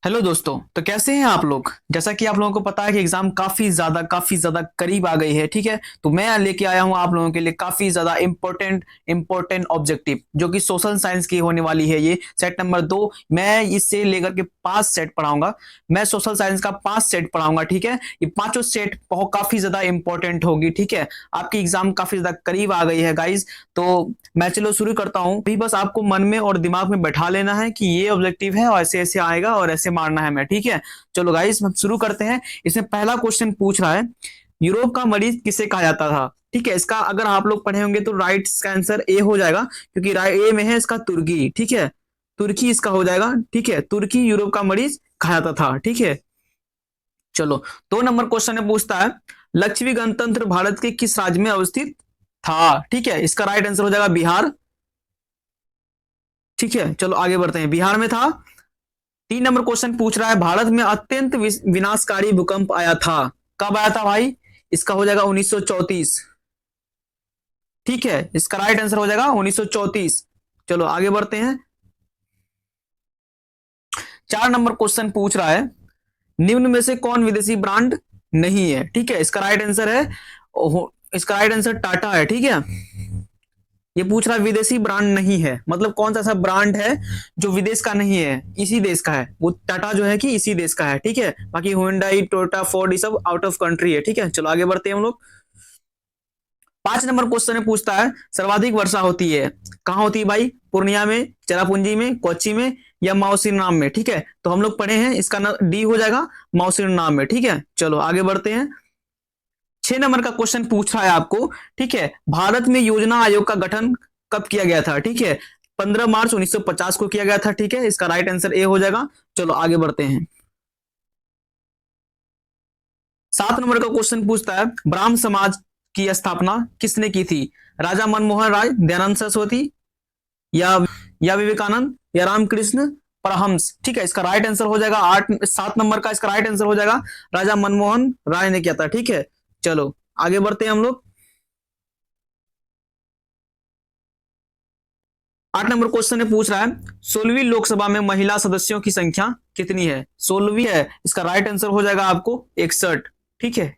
Hello दोस्तों। तो कैसे हैं आप लोग। जैसा कि आप लोगों को पता है कि एग्जाम काफी ज्यादा करीब आ गई है। ठीक है, तो मैं लेके आया हूं आप लोगों के लिए काफी ज्यादा इंपॉर्टेंट ऑब्जेक्टिव जो कि सोशल साइंस की होने वाली है। ये सेट नंबर 2 मैं इससे लेकर के 5 सेट पढ़ाऊंगा। मैं सोशल साइंस का 5 सेट पढ़ाऊंगा। ठीक है, ये पांचों सेट बहुत काफी ज्यादा इंपॉर्टेंट होगी। ठीक है, आपकी एग्जाम काफी ज्यादा करीब आ गई है गाइज। तो मैं चलो शुरू करता हूँ। भी बस आपको मन में और दिमाग में बैठा लेना है कि ये ऑब्जेक्टिव है और ऐसे ऐसे आएगा और ऐसे मारना है मैं। ठीक है, चलो गाइस हम शुरू करते हैं। इसमें पहला क्वेश्चन पूछ रहा है, यूरोप का मरीज किसे कहा जाता था। ठीक है, इसका अगर आप लोग पढ़े होंगे तो राइट का आंसर ए हो जाएगा, क्योंकि ए में है इसका तुर्की। ठीक है, तुर्की इसका हो जाएगा। ठीक है, तुर्की यूरोप का मरीज कहा जाता था। ठीक है, चलो 2 नंबर क्वेश्चन में पूछता है, लक्ष्मी गणतंत्र भारत के किस राज्य में अवस्थित था। ठीक है, इसका राइट आंसर हो जाएगा बिहार। ठीक है, चलो आगे बढ़ते हैं, बिहार में था। 3 नंबर क्वेश्चन पूछ रहा है, भारत में अत्यंत विनाशकारी भूकंप आया था। कब आया था भाई, इसका हो जाएगा 1934। ठीक है, इसका राइट आंसर हो जाएगा 1934। चलो आगे बढ़ते हैं। 4 नंबर क्वेश्चन पूछ रहा है, निम्न में से कौन विदेशी ब्रांड नहीं है। ठीक है, इसका राइट आंसर है, इसका राइट आंसर टाटा है। ठीक है, ये पूछ रहा है विदेशी ब्रांड नहीं है, मतलब कौन सा ऐसा ब्रांड है जो विदेश का नहीं है, इसी देश का है। वो टाटा जो है कि इसी देश का है। ठीक है, बाकी हुंडई टोयोटा फोर्ड ये सब आउट ऑफ कंट्री है। ठीक है, चलो आगे बढ़ते हैं हम लोग। 5 नंबर क्वेश्चन में पूछता है, सर्वाधिक वर्षा होती है कहाँ होती है भाई, पूर्णिया में, चेरापूंजी में, कोच्चि में या माउसीन नाम में। ठीक है, तो हम लोग पढ़े हैं, इसका डी हो जाएगा, माउसीन नाम में। ठीक है, चलो आगे बढ़ते हैं। 6 नंबर का क्वेश्चन पूछ रहा है आपको, ठीक है, भारत में योजना आयोग का गठन कब किया गया था। ठीक है, 15 मार्च 1950 को किया गया था। ठीक है, इसका राइट आंसर ए हो जाएगा। चलो आगे बढ़ते हैं। 7 नंबर का क्वेश्चन पूछता है, ब्राह्म समाज की स्थापना किसने की थी। राजा मनमोहन राय, दयानंद सरस्वती या विवेकानंद या रामकृष्ण परमहंस। ठीक है, इसका राइट आंसर हो जाएगा 7 नंबर का इसका राइट आंसर हो जाएगा, राजा मनमोहन राय ने किया था। ठीक है, चलो आगे बढ़ते हैं हम लोग। 8 नंबर क्वेश्चन में पूछ रहा है, 16वीं लोकसभा में महिला सदस्यों की संख्या कितनी है। 16वीं है, इसका राइट आंसर हो जाएगा आपको 61। ठीक है,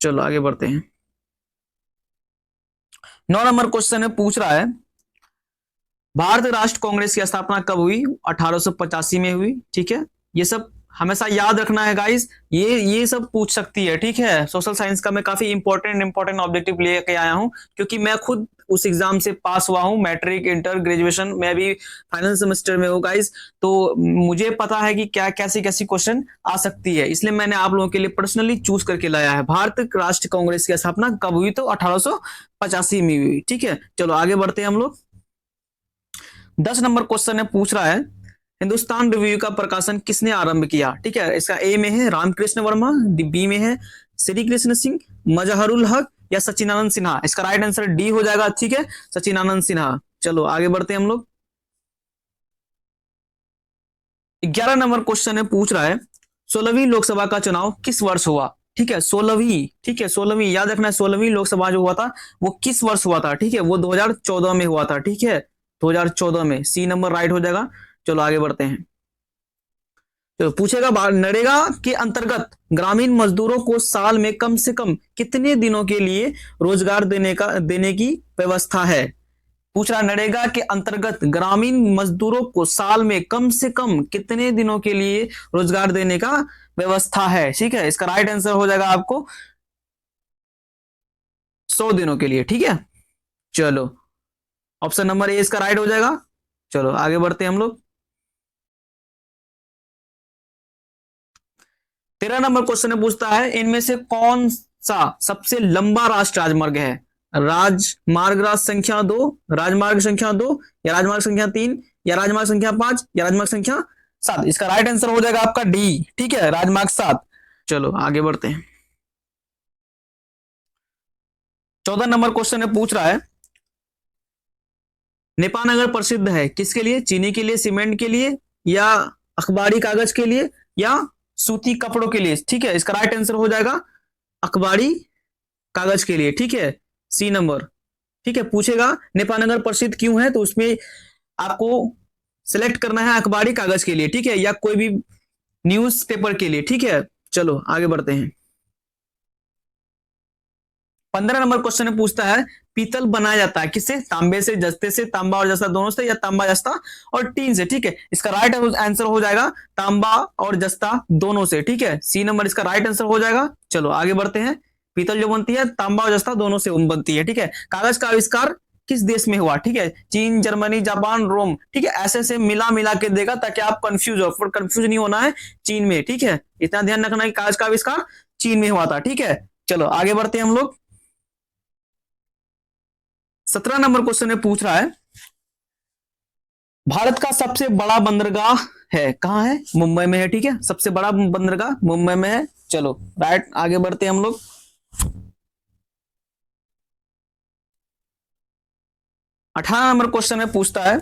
चलो आगे बढ़ते हैं। 9 नंबर क्वेश्चन में पूछ रहा है, भारत राष्ट्र कांग्रेस की स्थापना कब हुई। 1885 में हुई। ठीक है, ये सब हमेशा याद रखना है गाइस, ये सब पूछ सकती है। ठीक है, सोशल साइंस का मैं काफी इंपॉर्टेंट ऑब्जेक्टिव लेके आया हूं, क्योंकि मैं खुद उस एग्जाम से पास हुआ हूं, मैट्रिक इंटर ग्रेजुएशन में अभी फाइनल सेमेस्टर में हूँ गाइस। तो मुझे पता है कि क्या कैसी कैसी क्वेश्चन आ सकती है, इसलिए मैंने आप लोगों के लिए पर्सनली चूज करके लाया है। भारत राष्ट्र कांग्रेस की स्थापना कब हुई, तो 1885 में हुई। ठीक है, चलो आगे बढ़ते हैं हम लोग। 10 नंबर क्वेश्चन में पूछ रहा है, हिंदुस्तान रिव्यू का प्रकाशन किसने आरंभ किया। ठीक है, इसका ए में है रामकृष्ण वर्मा, बी में है श्री कृष्ण सिंह, मजहरुल हक या सचिनानंद सिन्हा। इसका राइट आंसर डी हो जाएगा। ठीक है, सचिनानंद सिन्हा। चलो आगे बढ़ते हैं हम लोग। 11 नंबर क्वेश्चन में पूछ रहा है, 16वीं लोकसभा का चुनाव किस वर्ष हुआ। ठीक है, 16वीं, ठीक है 16वीं याद रखना है, 16वीं लोकसभा जो हुआ था वो किस वर्ष हुआ था। ठीक है, वो 2014 में हुआ था। ठीक है, 2014 में, सी नंबर राइट हो जाएगा। चलो आगे बढ़ते हैं। तो पूछेगा, नरेगा के अंतर्गत ग्रामीण मजदूरों को साल में कम से कम कितने दिनों के लिए रोजगार देने की व्यवस्था है। पूछ रहा, नरेगा के अंतर्गत ग्रामीण मजदूरों को साल में कम से कम कितने दिनों के लिए रोजगार देने का व्यवस्था है। ठीक है, इसका राइट आंसर हो जाएगा आपको 100 दिनों के लिए। ठीक है, चलो ऑप्शन नंबर ए इसका राइट हो जाएगा। चलो आगे बढ़ते हैं हम लोग। 13 नंबर क्वेश्चन में पूछता है, इनमें से कौन सा सबसे लंबा राष्ट्रीय राजमार्ग है। राजमार्ग संख्या दो या राजमार्ग संख्या 3 या राजमार्ग संख्या 5 या राजमार्ग संख्या 7। इसका राइट आंसर हो जाएगा आपका डी। ठीक है, राजमार्ग 7। चलो आगे बढ़ते हैं। 14 नंबर क्वेश्चन में पूछ रहा है, नेपानगर प्रसिद्ध है किसके लिए, चीनी के लिए, सीमेंट के लिए या अखबारी कागज के लिए या सूती कपड़ों के लिए। ठीक है, इसका राइट आंसर हो जाएगा अखबारी कागज के लिए। ठीक है, सी नंबर। ठीक है, पूछेगा नेपानगर प्रसिद्ध क्यों है, तो उसमें आपको सिलेक्ट करना है अखबारी कागज के लिए, ठीक है, या कोई भी न्यूज पेपर के लिए, ठीक है। चलो आगे बढ़ते हैं। 15 नंबर क्वेश्चन में पूछता है पीतल बनाया जाता है किससे? तांबे से, जस्ते से, तांबा और जस्ता दोनों से, या तांबा, जस्ता और टीन से, ठीक है। इसका राइट आंसर हो जाएगा तांबा और जस्ता दोनों से, ठीक है। सी नंबर इसका राइट आंसर हो जाएगा। चलो आगे बढ़ते हैं। पीतल जो बनती है तांबा और जस्ता दोनों से बनती है, ठीक है। कागज का आविष्कार किस देश में हुआ? ठीक है, चीन, जर्मनी, जापान, रोम, ठीक है। ऐसे ऐसे मिला मिला के देगा ताकि आप कंफ्यूज हो, पर कंफ्यूज नहीं होना है। चीन में, ठीक है, इतना ध्यान रखना है कि कागज का आविष्कार चीन में हुआ था, ठीक है। चलो आगे बढ़ते हैं हम लोग। 17 नंबर क्वेश्चन में पूछ रहा है भारत का सबसे बड़ा बंदरगाह है कहां है? मुंबई में है, ठीक है। सबसे बड़ा बंदरगाह मुंबई में है। चलो राइट, आगे बढ़ते हैं हम लोग। 18 नंबर क्वेश्चन में पूछता है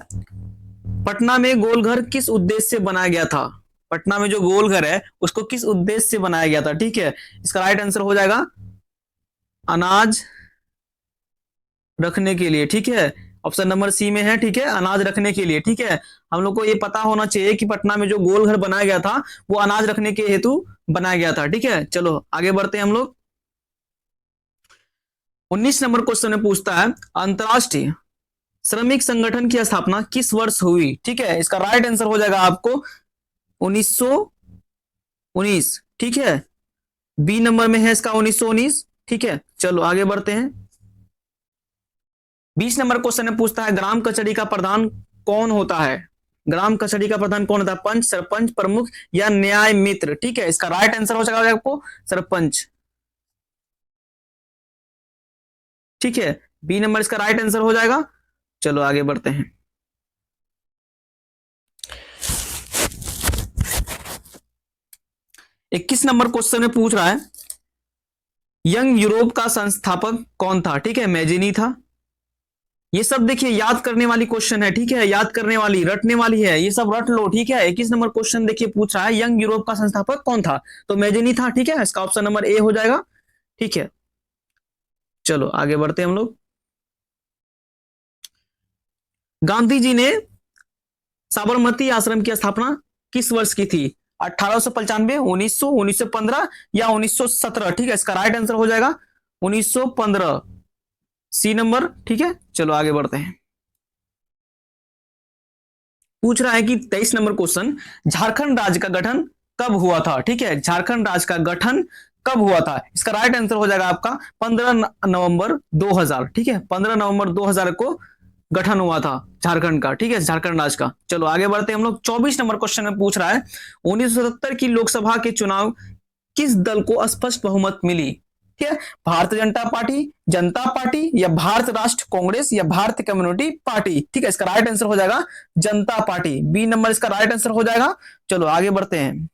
पटना में गोलघर किस उद्देश्य से बनाया गया था? पटना में जो गोलघर है उसको किस उद्देश्य से बनाया गया था, ठीक है। इसका राइट आंसर हो जाएगा अनाज रखने के लिए, ठीक है। ऑप्शन नंबर सी में है, ठीक है, अनाज रखने के लिए, ठीक है। हम लोग को ये पता होना चाहिए कि पटना में जो गोल घर बनाया गया था वो अनाज रखने के हेतु बनाया गया था, ठीक है। चलो आगे बढ़ते हैं हम लोग। 19 नंबर क्वेश्चन में पूछता है अंतरराष्ट्रीय श्रमिक संगठन की स्थापना किस वर्ष हुई? ठीक है, इसका राइट आंसर हो जाएगा आपको 1919, ठीक है। बी नंबर में है इसका 1919, ठीक है। चलो आगे बढ़ते हैं। 20 नंबर क्वेश्चन में पूछता है ग्राम कचहरी का प्रधान कौन होता है? ग्राम कचहरी का प्रधान कौन होता है? पंच, सरपंच, प्रमुख या न्याय मित्र, ठीक है। इसका राइट आंसर हो जाएगा आपको सरपंच, ठीक है। बी नंबर इसका राइट आंसर हो जाएगा। चलो आगे बढ़ते हैं। 21 नंबर क्वेश्चन में पूछ रहा है यंग यूरोप का संस्थापक कौन था? ठीक है, मैजिनी था। ये सब देखिए याद करने वाली क्वेश्चन है, ठीक है, याद करने वाली, रटने वाली है, ये सब रट लो, ठीक है। 21 नंबर क्वेश्चन देखिए पूछ रहा है यंग यूरोप का संस्थापक कौन था? तो मैजिनी था, ठीक है। इसका ऑप्शन नंबर ए हो जाएगा, ठीक है। चलो आगे बढ़ते हैं हम लोग। गांधी जी ने साबरमती आश्रम की स्थापना किस वर्ष की थी? 1895, 1900, 1915 या 1917, ठीक है। इसका राइट आंसर हो जाएगा 1915, सी नंबर, ठीक है। चलो आगे बढ़ते हैं। पूछ रहा है कि 23 नंबर क्वेश्चन झारखंड राज्य का गठन कब हुआ था? ठीक है, झारखंड राज्य का गठन कब हुआ था? इसका राइट आंसर हो जाएगा आपका 15 नवंबर 2000, ठीक है। 15 नवंबर 2000 को गठन हुआ था झारखंड का, ठीक है, झारखंड राज्य का। चलो आगे बढ़ते हैं हम लोग। 24 नंबर क्वेश्चन में पूछ रहा है 1977 की लोकसभा के चुनाव किस दल को स्पष्ट बहुमत मिली? ठीक है, भारतीय जनता पार्टी, जनता पार्टी या भारत राष्ट्र कांग्रेस या भारतीय कम्युनिटी पार्टी, ठीक है। इसका राइट आंसर हो जाएगा जनता पार्टी, बी नंबर इसका राइट आंसर हो जाएगा। चलो आगे बढ़ते हैं।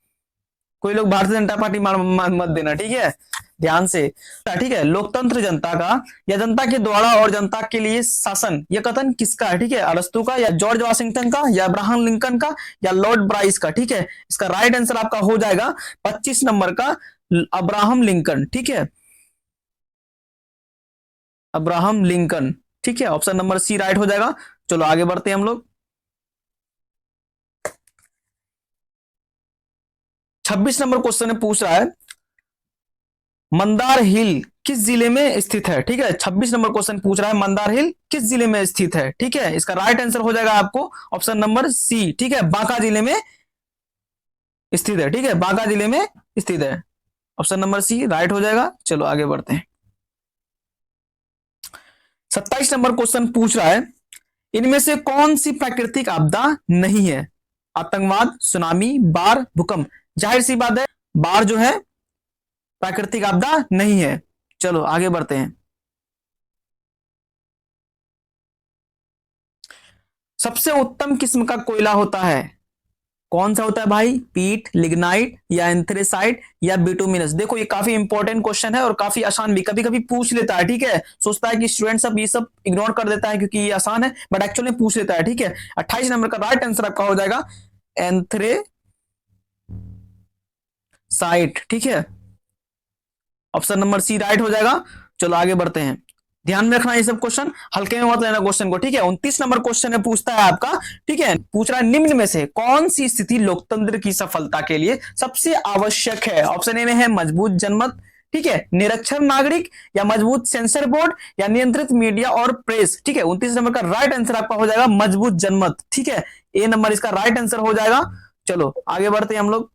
कोई लोग भारतीय जनता पार्टी मत देना, ठीक है, ध्यान से, ठीक है। लोकतंत्र जनता का या जनता के द्वारा और जनता के लिए शासन, यह कथन किसका है? ठीक है, अरस्तु का या जॉर्ज वाशिंगटन का या अब्राहम लिंकन का या लॉर्ड ब्राइस का, ठीक है। इसका राइट आंसर आपका हो जाएगा 25 नंबर का अब्राहम लिंकन, ठीक है, अब्राहम लिंकन, ठीक है। ऑप्शन नंबर सी राइट हो जाएगा। चलो आगे बढ़ते हैं हम लोग। 26 नंबर क्वेश्चन में पूछ रहा है मंदार हिल किस जिले में स्थित है? ठीक है, 26 नंबर क्वेश्चन पूछ रहा है मंदार हिल किस जिले में स्थित है? ठीक है, इसका राइट आंसर हो जाएगा आपको ऑप्शन नंबर सी, ठीक है, बांका जिले में स्थित है, ठीक है, बांका जिले में स्थित है। ऑप्शन नंबर सी राइट हो जाएगा। चलो आगे बढ़ते हैं। 27 नंबर क्वेश्चन पूछ रहा है इनमें से कौन सी प्राकृतिक आपदा नहीं है? आतंकवाद, सुनामी, बाढ़, भूकंप। जाहिर सी बात है बाढ़ जो है प्राकृतिक आपदा नहीं है। चलो आगे बढ़ते हैं। सबसे उत्तम किस्म का कोयला होता है कौन सा होता है भाई? पीट, लिग्नाइट या एंथ्रेसाइट या बिटुमिनस। देखो ये काफी इंपॉर्टेंट क्वेश्चन है और काफी आसान भी, कभी कभी पूछ लेता है, ठीक है। सोचता है कि स्टूडेंट सब ये सब इग्नोर कर देता है क्योंकि ये आसान है, बट एक्चुअली पूछ लेता है, ठीक है। 28 नंबर का राइट आंसर आपका हो जाएगा एंथ्रेसाइट, ठीक है। ऑप्शन नंबर सी राइट हो जाएगा। चलो आगे बढ़ते हैं। ध्यान में रखना ये सब क्वेश्चन, हल्के में मत लेना क्वेश्चन को, ठीक है। 29 नंबर क्वेश्चन है, पूछता है आपका, ठीक है, पूछ रहा है निम्न में से कौन सी स्थिति लोकतंत्र की सफलता के लिए सबसे आवश्यक है। ऑप्शन ए में है मजबूत जनमत, ठीक है, निरक्षर नागरिक, या मजबूत सेंसर बोर्ड, या नियंत्रित मीडिया और प्रेस, ठीक है। 29 नंबर का राइट आंसर आपका हो जाएगा मजबूत जनमत, ठीक है, ए नंबर इसका राइट आंसर हो जाएगा। चलो आगे बढ़ते हैं हम लोग।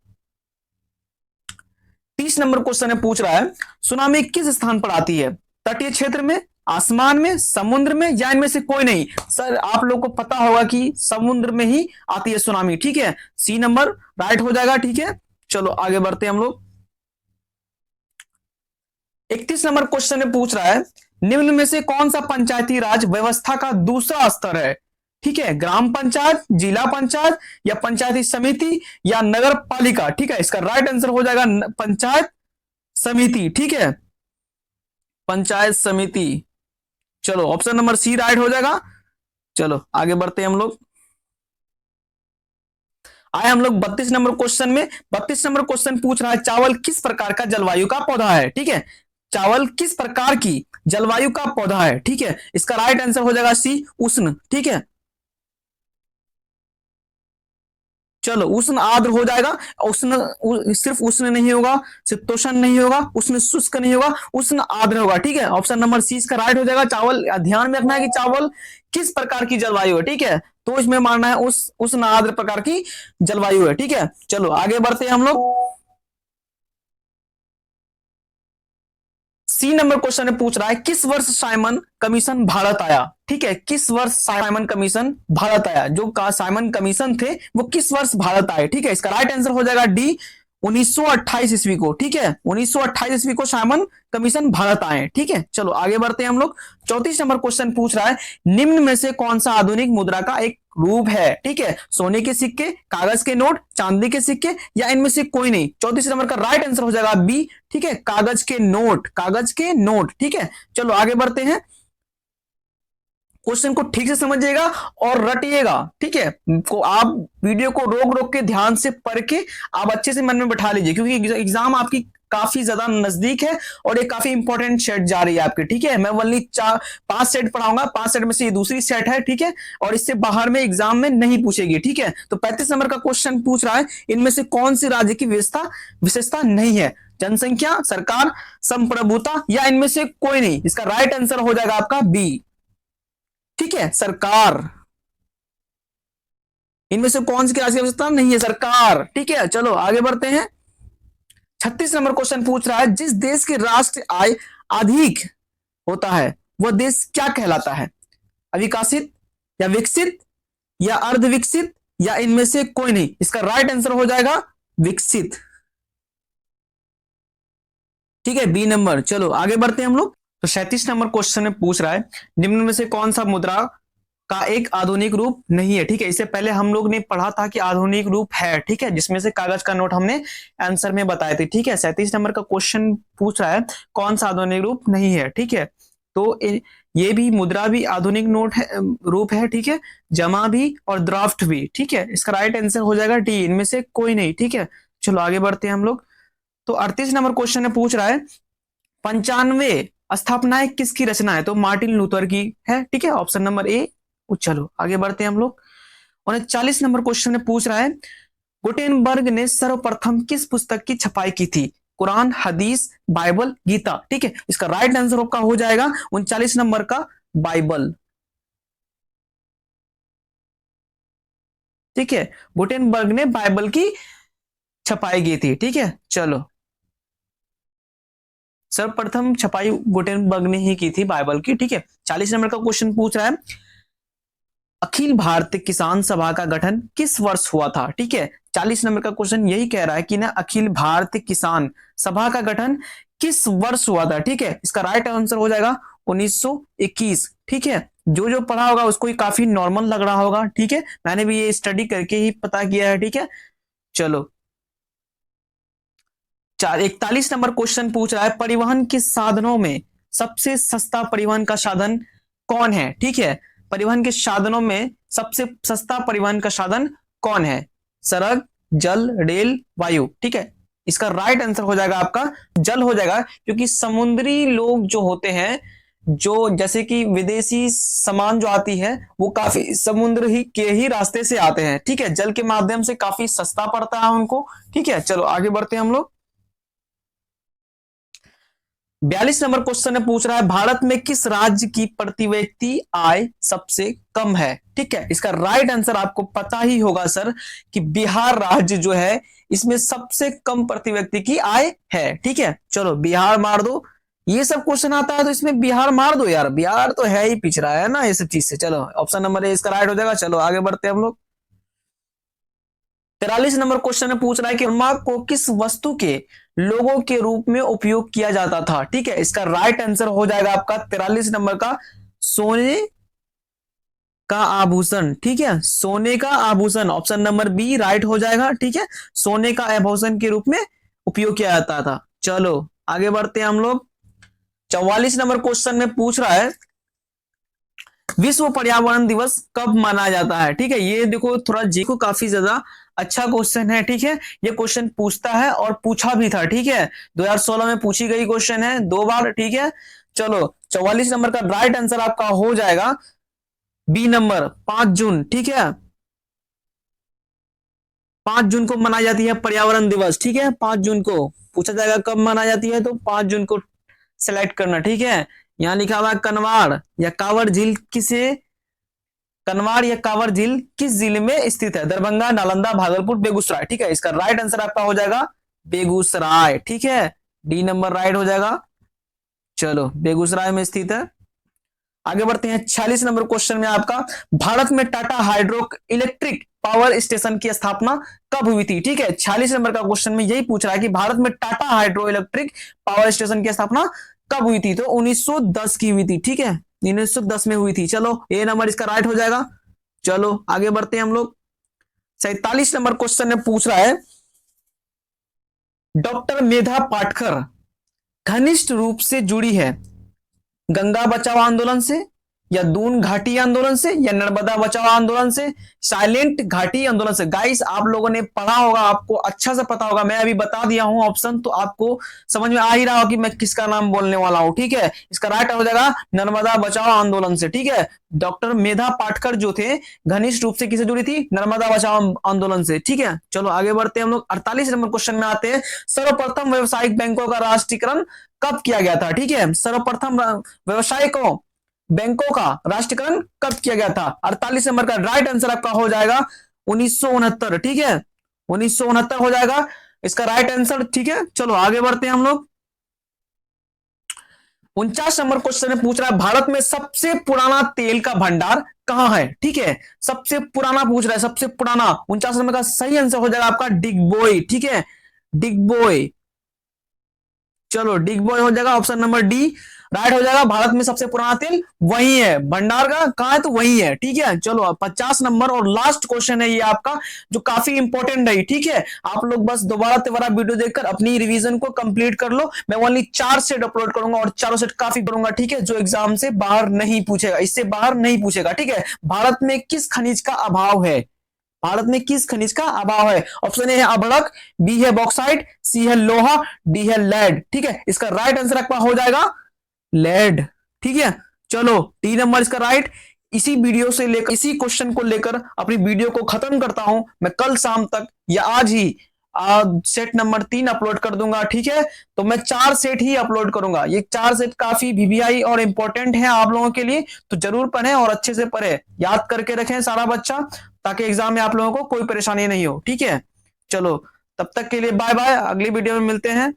30 नंबर क्वेश्चन है, पूछ रहा है सुनामी किस स्थान पर आती है, तटीय क्षेत्र में, आसमान में, समुद्र में, या इनमें से कोई नहीं। सर आप लोग को पता होगा कि समुद्र में ही आती है सुनामी, ठीक है, सी नंबर राइट हो जाएगा, ठीक है। चलो आगे बढ़ते हैं हम लोग। 31 नंबर क्वेश्चन में पूछ रहा है निम्न में से कौन सा पंचायती राज व्यवस्था का दूसरा स्तर है, ठीक है, ग्राम पंचायत, जिला पंचायत, या पंचायती समिति, या नगर पालिका, ठीक है। इसका राइट आंसर हो जाएगा पंचायत समिति, ठीक है, पंचायत समिति। चलो ऑप्शन नंबर सी राइट हो जाएगा। चलो आगे बढ़ते हैं हम लोग। आए हम लोग 32 नंबर क्वेश्चन में। 32 नंबर क्वेश्चन पूछ रहा है चावल किस प्रकार का जलवायु का पौधा है, ठीक है, चावल किस प्रकार की जलवायु का पौधा है, ठीक है। इसका राइट आंसर हो जाएगा सी उष्ण, ठीक है। चलो उष्ण आर्द्र हो जाएगा, सिर्फ उष्ण नहीं होगा, शीतोष्ण नहीं होगा, उष्ण शुष्क नहीं होगा, उष्ण आर्द्र होगा, ठीक है। ऑप्शन नंबर सी इसका राइट हो जाएगा। चावल ध्यान में रखना है कि चावल किस प्रकार की जलवायु है, ठीक है, तो इसमें मानना है उस उष्ण आर्द्र प्रकार की जलवायु है, ठीक है। चलो आगे बढ़ते हैं हम लोग। सी नंबर क्वेश्चन में पूछ रहा है किस वर्ष साइमन कमीशन भारत आया, ठीक है, किस वर्ष साइमन कमीशन भारत आया, जो का साइमन कमीशन थे वो किस वर्ष भारत आए, ठीक है। इसका राइट आंसर हो जाएगा डी 1928 ईस्वी को, ठीक है, 1928 ईस्वी को साइमन कमीशन भारत आए, ठीक है। चलो आगे बढ़ते हैं हम लोग। 34 नंबर क्वेश्चन पूछ रहा है निम्न में से कौन सा आधुनिक मुद्रा का एक रूप है, ठीक है, सोने के सिक्के, कागज के नोट, चांदी के सिक्के, या इनमें से कोई नहीं। 34 नंबर का राइट आंसर हो जाएगा बी, ठीक है, कागज के नोट, कागज के नोट, ठीक है। चलो आगे बढ़ते हैं। क्वेश्चन को ठीक से समझिएगा और रटिएगा, ठीक है, को आप वीडियो को रोक रोक के ध्यान से पढ़ के आप अच्छे से मन में बैठा लीजिए, क्योंकि एग्जाम आपकी काफी ज्यादा नजदीक है और ये काफी इंपॉर्टेंट सेट जा रही है आपकी, ठीक है। मैं ओनली 5 सेट पढ़ाऊंगा, 5 सेट में से ये दूसरी सेट है, ठीक है, और इससे बाहर में एग्जाम में नहीं पूछेगी, ठीक है। तो 35 नंबर का क्वेश्चन पूछ रहा है इनमें से कौन सी राज्य की विशेषता नहीं है, जनसंख्या, सरकार, संप्रभुता, या इनमें से कोई नहीं। इसका राइट आंसर हो जाएगा आपका बी, ठीक है, सरकार। इनमें से कौन सी राशि की आवश्यकता नहीं है, सरकार, ठीक है। चलो आगे बढ़ते हैं। 36 नंबर क्वेश्चन पूछ रहा है जिस देश की राष्ट्र आय अधिक होता है वह देश क्या कहलाता है, अविकसित, या विकसित, या अर्ध विकसित, या इनमें से कोई नहीं। इसका राइट आंसर हो जाएगा विकसित, ठीक है, बी नंबर। चलो आगे बढ़ते हैं हम लोग। तो 37 नंबर क्वेश्चन में पूछ रहा है निम्न में से कौन सा मुद्रा का एक आधुनिक रूप नहीं है, ठीक है। इससे पहले हम लोग ने पढ़ा था कि आधुनिक रूप है, ठीक है, जिसमें से कागज का नोट हमने आंसर में बताए थे, ठीक है। 37 नंबर का क्वेश्चन पूछ रहा है कौन सा आधुनिक रूप नहीं है, ठीक है। तो ये भी मुद्रा भी आधुनिक नोट है, रूप है, ठीक है, जमा भी और ड्राफ्ट भी, ठीक है। इसका राइट आंसर हो जाएगा डी, इनमें से कोई नहीं, ठीक है। चलो आगे बढ़ते हैं हम लोग। तो 38 नंबर क्वेश्चन में पूछ रहा है 95 स्थापनाएं किसकी रचना है, तो मार्टिन लूथर की है, ठीक है, ऑप्शन नंबर ए। चलो आगे बढ़ते हैं हम लोग। 39 नंबर क्वेश्चन में पूछ रहा है गुटेनबर्ग ने सर्वप्रथम किस पुस्तक की छपाई की थी, कुरान, हदीस, बाइबल, गीता, ठीक है। इसका राइट आंसर का हो जाएगा 39 नंबर का बाइबल, ठीक है, गुटेनबर्ग ने बाइबल की छपाई की थी, ठीक है। चलो सर्वप्रथम छपाई गुटेनबर्ग ने ही की थी बाइबल की, ठीक है। 40 नंबर का क्वेश्चन पूछ रहा है अखिल भारतीय किसान सभा का गठन किस वर्ष हुआ था, ठीक है। 40 नंबर का क्वेश्चन यही कह रहा है कि ना अखिल भारतीय किसान सभा का गठन किस वर्ष हुआ था, ठीक है। इसका राइट आंसर हो जाएगा 1921, ठीक है। जो जो पढ़ा होगा उसको ही काफी नॉर्मल लग रहा होगा, ठीक है, मैंने भी ये स्टडी करके ही पता किया है, ठीक है। चलो 41 नंबर क्वेश्चन पूछ रहा है परिवहन के साधनों में सबसे सस्ता परिवहन का साधन कौन है, ठीक है। परिवहन के साधनों में सबसे सस्ता परिवहन का साधन कौन है, सड़क, जल, रेल, वायु, ठीक है। इसका राइट आंसर हो जाएगा आपका जल हो जाएगा, क्योंकि समुद्री लोग जो होते हैं जो जैसे कि विदेशी सामान जो आती है वो काफी समुद्र ही के ही रास्ते से आते हैं, ठीक है, जल के माध्यम से काफी सस्ता पड़ता है उनको, ठीक है। चलो आगे बढ़ते हैं हम लोग। 42 नंबर क्वेश्चन में पूछ रहा है भारत में किस राज्य की प्रति व्यक्ति आय सबसे कम है, ठीक है। इसका राइट आंसर आपको पता ही होगा सर कि बिहार राज्य जो है इसमें सबसे कम प्रति व्यक्ति की आय है, ठीक है। चलो बिहार मार दो, ये सब क्वेश्चन आता है तो इसमें बिहार मार दो यार, बिहार तो है ही पिछड़ा है ना ये सब चीज से। चलो ऑप्शन नंबर ए इसका राइट हो जाएगा। चलो आगे बढ़ते हैं हम लोग। 43 नंबर क्वेश्चन में पूछ रहा है कि नमक को किस वस्तु के लोगों के रूप में उपयोग किया जाता था, ठीक है। इसका राइट आंसर हो जाएगा आपका 43 नंबर का सोने का आभूषण, ठीक है, सोने का आभूषण, ऑप्शन नंबर बी राइट हो जाएगा, ठीक है। सोने का आभूषण के रूप में उपयोग किया जाता था। चलो आगे बढ़ते हैं हम लोग। 44 नंबर क्वेश्चन में पूछ रहा है विश्व पर्यावरण दिवस कब मनाया जाता है, ठीक है। ये देखो थोड़ा जी को काफी ज्यादा अच्छा क्वेश्चन है, ठीक है। ये क्वेश्चन पूछता है और पूछा भी था, ठीक है, 2016 में पूछी गई क्वेश्चन है 2 बार, ठीक है। चलो 44 नंबर का राइट आंसर आपका हो जाएगा बी नंबर 5 जून, ठीक है। 5 जून को मनाई जाती है पर्यावरण दिवस, ठीक है। 5 जून को पूछा जाएगा कब मनाई जाती है, तो 5 जून को सेलेक्ट करना, ठीक है। यहां लिखा हुआ है कनवाड़ या कांवड़ झील किसे, कनवाड़ या कांवड़ झील किस जिले में स्थित है, दरभंगा, नालंदा, भागलपुर, बेगूसराय, ठीक है। इसका राइट आंसर आपका हो जाएगा बेगूसराय, ठीक है, डी नंबर राइट हो जाएगा। चलो बेगूसराय में स्थित है। आगे बढ़ते हैं 46 नंबर क्वेश्चन में आपका भारत में Tata hydro electric power station की स्थापना कब हुई थी, ठीक है। 46 नंबर का क्वेश्चन में यही पूछ रहा है कि भारत में Tata hydro electric power station की स्थापना कब हुई थी, तो 1910 की हुई थी, ठीक है, 1910 में हुई थी। चलो ए नंबर इसका राइट हो जाएगा। चलो आगे बढ़ते हैं हम लोग। 47 नंबर क्वेश्चन में पूछ रहा है डॉक्टर मेधा पाटकर घनिष्ठ रूप से जुड़ी है गंगा बचाओ आंदोलन से, या दून घाटी आंदोलन से, या नर्मदा बचाओ आंदोलन से, साइलेंट घाटी आंदोलन से। गाइस आप लोगों ने पढ़ा होगा, आपको अच्छा से पता होगा, मैं अभी बता दिया हूं ऑप्शन, तो आपको समझ में आ ही रहा हो कि मैं किसका नाम बोलने वाला हूं, ठीक है। इसका राइट हो जाएगा नर्मदा बचाओ आंदोलन से, ठीक है। डॉक्टर मेधा पाटकर जो थे घनिष्ठ रूप से किसे जुड़ी थी, नर्मदा बचाओ आंदोलन से, ठीक है। चलो आगे बढ़ते हैं हम लोग। 48 नंबर क्वेश्चन में आते हैं सर्वप्रथम व्यवसायिक बैंकों का राष्ट्रीयकरण कब किया गया था, ठीक है। सर्वप्रथम व्यवसायिकों बैंकों का राष्ट्रीयकरण कब किया गया था, 48 नंबर का राइट आंसर आपका हो जाएगा 1969, ठीक है, 1969 हो जाएगा इसका राइट आंसर, ठीक है। चलो आगे बढ़ते हैं हम लोग। 49 नंबर क्वेश्चन में पूछ रहा है भारत में सबसे पुराना तेल का भंडार कहां है, ठीक है। सबसे पुराना पूछ रहा है, सबसे पुराना। 49 नंबर का सही आंसर हो जाएगा आपका डिगबोई, ठीक है, डिगबोई। चलो डिगबोई हो जाएगा, ऑप्शन नंबर डी राइट हो जाएगा। भारत में सबसे पुराना तेल वही है, भंडार का कहां है तो वही है, ठीक है। चलो 50 नंबर और लास्ट क्वेश्चन है ये आपका, जो काफी इंपॉर्टेंट है, ठीक है। आप लोग बस दोबारा तिबारा वीडियो देखकर अपनी रिवीजन को कंप्लीट कर लो। मैं ओनली 4 सेट अपलोड करूंगा और चारों सेट काफी करूंगा, ठीक है, जो एग्जाम से बाहर नहीं पूछेगा, इससे बाहर नहीं पूछेगा, ठीक है। भारत में किस खनिज का अभाव है, भारत में किस खनिज का अभाव है, ऑप्शन ए है अभड़क, बी है बॉक्साइट, सी है लोहा, डी है लेड, ठीक है। इसका राइट आंसर आपका हो जाएगा लेड, ठीक है। चलो डी नंबर इसका राइट। इसी वीडियो से लेकर इसी क्वेश्चन को लेकर अपनी वीडियो को खत्म करता हूं मैं, कल शाम तक या आज ही सेट नंबर 3 अपलोड कर दूंगा, ठीक है। तो मैं 4 सेट ही अपलोड करूंगा, ये 4 सेट काफी वीवीआई और इंपॉर्टेंट है आप लोगों के लिए, तो जरूर पढ़ें और अच्छे से पढ़ें, याद करके रखें सारा बच्चा, ताकि एग्जाम में आप लोगों को कोई परेशानी नहीं हो, ठीक है। चलो तब तक के लिए बाय बाय, अगली वीडियो में मिलते हैं।